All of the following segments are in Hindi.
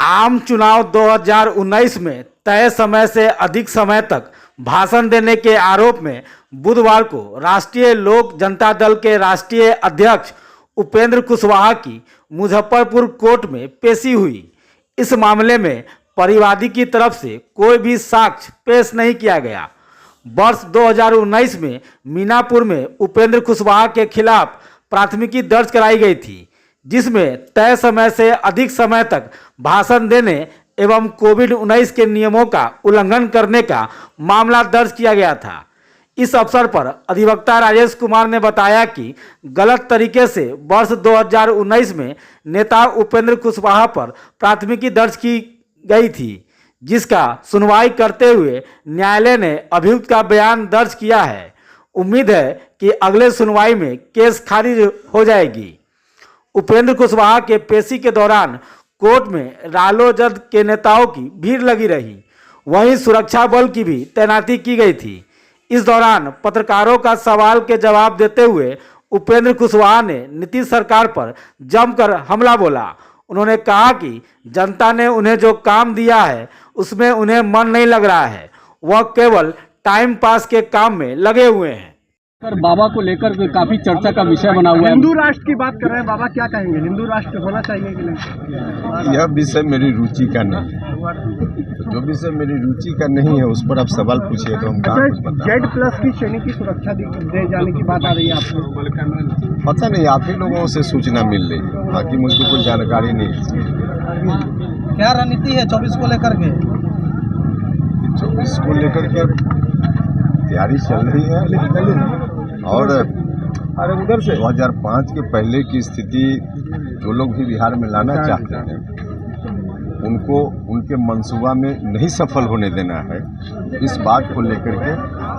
आम चुनाव 2019 में तय समय से अधिक समय तक भाषण देने के आरोप में बुधवार को राष्ट्रीय लोक जनता दल के राष्ट्रीय अध्यक्ष उपेंद्र कुशवाहा की मुजफ्फरपुर कोर्ट में पेशी हुई। इस मामले में परिवादी की तरफ से कोई भी साक्ष्य पेश नहीं किया गया। वर्ष 2019 में मीनापुर में उपेंद्र कुशवाहा के खिलाफ प्राथमिकी दर्ज कराई गई थी, जिसमें तय समय से अधिक समय तक भाषण देने एवं कोविड-19 के नियमों का उल्लंघन करने का मामला दर्ज किया गया था। इस अवसर पर अधिवक्ता राजेश कुमार ने बताया कि गलत तरीके से वर्ष 2019 में नेता उपेंद्र कुशवाहा पर प्राथमिकी दर्ज की गई थी, जिसका सुनवाई करते हुए न्यायालय ने अभियुक्त का बयान दर्ज किया है। उम्मीद है कि अगले सुनवाई में केस खारिज हो जाएगी। उपेंद्र कुशवाहा के पेशी के दौरान कोर्ट में रालोजद के नेताओं की भीड़ लगी रही, वहीं सुरक्षा बल की भी तैनाती की गई थी। इस दौरान पत्रकारों का सवाल के जवाब देते हुए उपेंद्र कुशवाहा ने नीतीश सरकार पर जमकर हमला बोला। उन्होंने कहा कि जनता ने उन्हें जो काम दिया है उसमें उन्हें मन नहीं लग रहा है, वह केवल टाइम पास के काम में लगे हुए हैं। बाबा को लेकर काफी चर्चा का विषय बना हुआ है। हिंदू राष्ट्र की बात कर रहे हैं, बाबा क्या कहेंगे? हिंदू राष्ट्र होना चाहिए कि नहीं? यह विषय मेरी रुचि का नहीं है। जो विषय मेरी रुचि का नहीं है उस पर आप सवाल पूछिए तो हम Z+ की श्रेणी की सुरक्षा दे जाने की बात आ रही है आपको? पता नहीं, आप ही लोगों से सूचना मिल रही है, बाकी मुझको कोई जानकारी नहीं है। क्या रणनीति है 24 को लेकर के? 24 को लेकर के तैयारी चल रही है और 2005 के पहले की स्थिति जो लोग भी बिहार में लाना चाहते हैं उनको उनके मंसूबा में नहीं सफल होने देना है। इस बात को लेकर के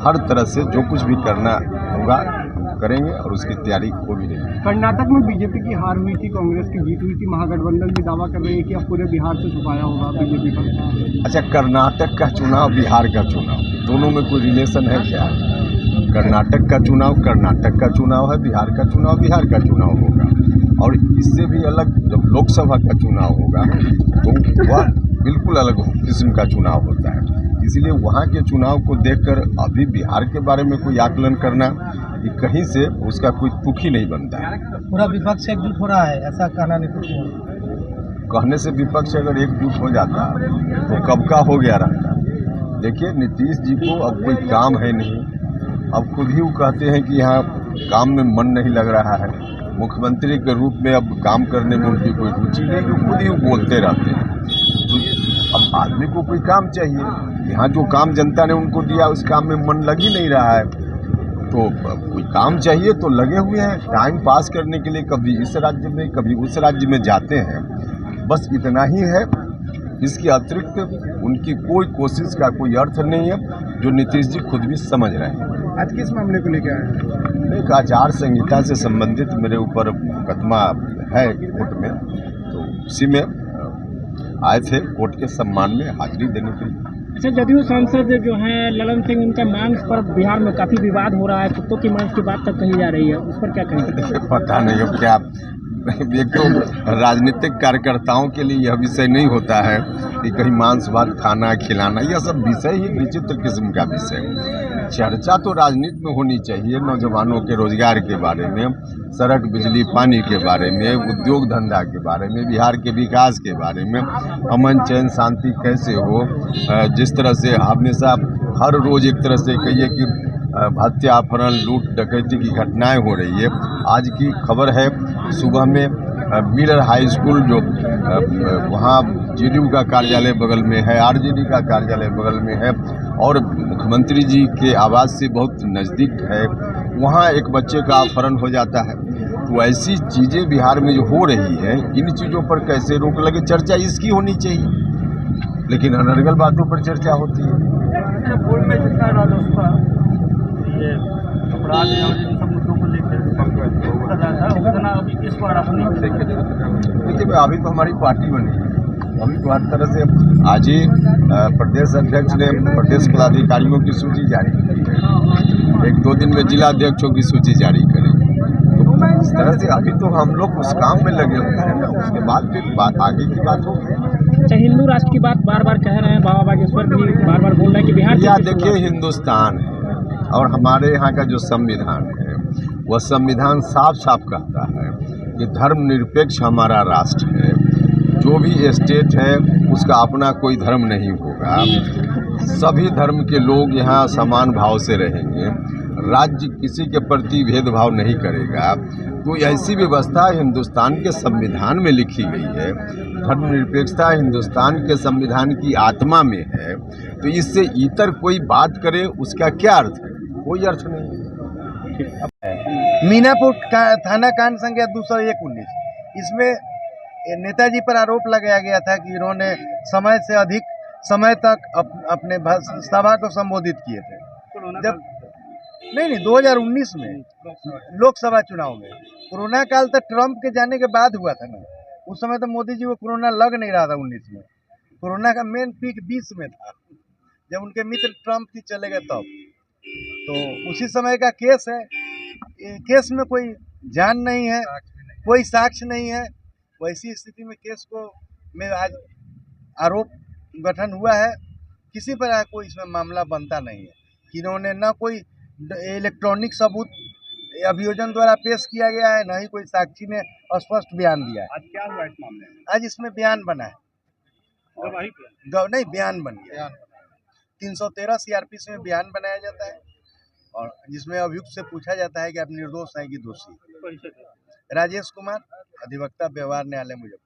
हर तरह से जो कुछ भी करना होगा हम करेंगे और उसकी तैयारी हो भी रही है। कर्नाटक में बीजेपी की हार हुई थी, कांग्रेस की जीत हुई थी, महागठबंधन भी दावा कर रही है कि अब पूरे बिहार से छुपाया होगा बीजेपी का। अच्छा, कर्नाटक का चुनाव बिहार का चुनाव, दोनों में कोई रिलेशन है क्या? कर्नाटक का चुनाव कर्नाटक का चुनाव है, बिहार का चुनाव बिहार का चुनाव होगा। और इससे भी अलग जब लोकसभा का चुनाव होगा तो वह बिल्कुल अलग किस्म का चुनाव होता है। इसीलिए वहाँ के चुनाव को देखकर अभी बिहार के बारे में कोई आकलन करना कि कहीं से उसका कोई तुक ही नहीं बनता है। पूरा विपक्ष एकजुट हो रहा है, ऐसा कहना नीतीश कहने से विपक्ष अगर एकजुट हो जाता तो कब का हो गया रहता। देखिए, नीतीश जी को अब कोई काम है नहीं, अब खुद ही वो कहते हैं कि यहाँ काम में मन नहीं लग रहा है। मुख्यमंत्री के रूप में अब काम करने में उनकी कोई रुचि नहीं, वो खुद ही बोलते रहते हैं। तो अब आदमी को कोई काम चाहिए, यहाँ जो काम जनता ने उनको दिया उस काम में मन लग ही नहीं रहा है, तो कोई काम चाहिए तो लगे हुए हैं टाइम पास करने के लिए। कभी इस राज्य में कभी उस राज्य में जाते हैं, बस इतना ही है। इसके अतिरिक्त उनकी कोई कोशिश का कोई अर्थ नहीं है, जो नीतीश जी खुद भी समझ रहे हैं। आज किस मामले को लेकर आए? एक आचार संहिता से संबंधित मेरे ऊपर मुकदमा है कोर्ट में, तो उसी में आए थे कोर्ट के सम्मान में हाजिरी देने के लिए। अच्छा, जदयू सांसद जो हैं ललन सिंह, उनका मांस पर बिहार में काफ़ी विवाद हो रहा है, कुत्तों की मांस की बात तक कही जा रही है, उस पर क्या कहेंगे? पता नहीं अब क्या, एक तो राजनीतिक कार्यकर्ताओं के लिए यह विषय नहीं होता है कि कहीं मांस भात खाना खिलाना, यह सब विषय ही विचित्र किस्म का विषय। चर्चा तो राजनीति में होनी चाहिए, नौजवानों के रोजगार के बारे में, सड़क बिजली पानी के बारे में, उद्योग धंधा के बारे में, बिहार के विकास के बारे में, अमन चैन शांति कैसे हो। जिस तरह से हमेशा हर रोज़ एक तरह से कहिए कि हत्या अपहरण लूट डकैती की घटनाएं हो रही है। आज की खबर है सुबह में मिलर हाई स्कूल जो वहाँ जेडीयू का कार्यालय बगल में है, आरजेडी का कार्यालय बगल में है और मुख्यमंत्री जी के आवास से बहुत नज़दीक है, वहाँ एक बच्चे का अपहरण हो जाता है। तो ऐसी चीज़ें बिहार में जो हो रही है, इन चीज़ों पर कैसे रोक लगे, चर्चा इसकी होनी चाहिए, लेकिन अनर्गल बातों पर चर्चा होती है। अपराध और इन सब मुद्दों को लेकर देखिए, अभी तो हमारी पार्टी बनी है, अभी तो हर तरह से आज ही प्रदेश अध्यक्ष ने प्रदेश पदाधिकारियों की सूची जारी की है, 1-2 दिन में जिला अध्यक्षों की सूची जारी करेंगे। तो इस तरह से अभी तो हम लोग उस काम में लगे हुए हैं ना, उसके बाद फिर आगे की बात होगी। अच्छा, हिंदू राष्ट्र की बात बार बार कह रहे हैं, बाबा बागेश्वर भी बार बार बोल रहे हैं कि बिहार या से देखिए, हिंदुस्तान है और हमारे यहाँ का जो संविधान है वह संविधान साफ साफ कहता है कि धर्मनिरपेक्ष हमारा राष्ट्र है। जो भी स्टेट है उसका अपना कोई धर्म नहीं होगा, सभी धर्म के लोग यहाँ समान भाव से रहेंगे, राज्य किसी के प्रति भेदभाव नहीं करेगा। तो ऐसी व्यवस्था हिंदुस्तान के संविधान में लिखी गई है। धर्मनिरपेक्षता हिंदुस्तान के संविधान की आत्मा में है, तो इससे इतर कोई बात करे उसका क्या अर्थ है? कोई अर्थ नहीं। मीनापुर थाना कांड संख्या 219, इसमें नेताजी पर आरोप लगाया गया था कि इन्होंने समय से अधिक समय तक अपने सभा को संबोधित किए थे। जब नहीं 2019 में लोकसभा चुनाव में, कोरोना काल तक ट्रंप के जाने के बाद हुआ था ना। उस समय तो मोदी जी को कोरोना लग नहीं रहा था 19 में। कोरोना का मेन पीक 20 में था, जब उनके मित्र ट्रंप ही चले गए तब। तो उसी समय का केस है। केस में कोई जान नहीं है, कोई साक्ष्य नहीं है। वैसी स्थिति में केस को में आज आरोप गठन हुआ है। किसी पर कोई इसमें मामला बनता नहीं है। इन्होंने न कोई इलेक्ट्रॉनिक सबूत अभियोजन द्वारा पेश किया गया है, न ही कोई साक्षी ने स्पष्ट बयान दिया है। आज क्या हुआ इस मामले में? आज इसमें बयान बना है, नहीं बयान बन गया। 313 सीआरपीसी में बयान बनाया जाता है और जिसमें अभियुक्त से पूछा जाता है कि आप निर्दोष हैं कि दोषी। राजेश कुमार, अधिवक्ता, व्यवहार न्यायालय मुजफ्फरपुर।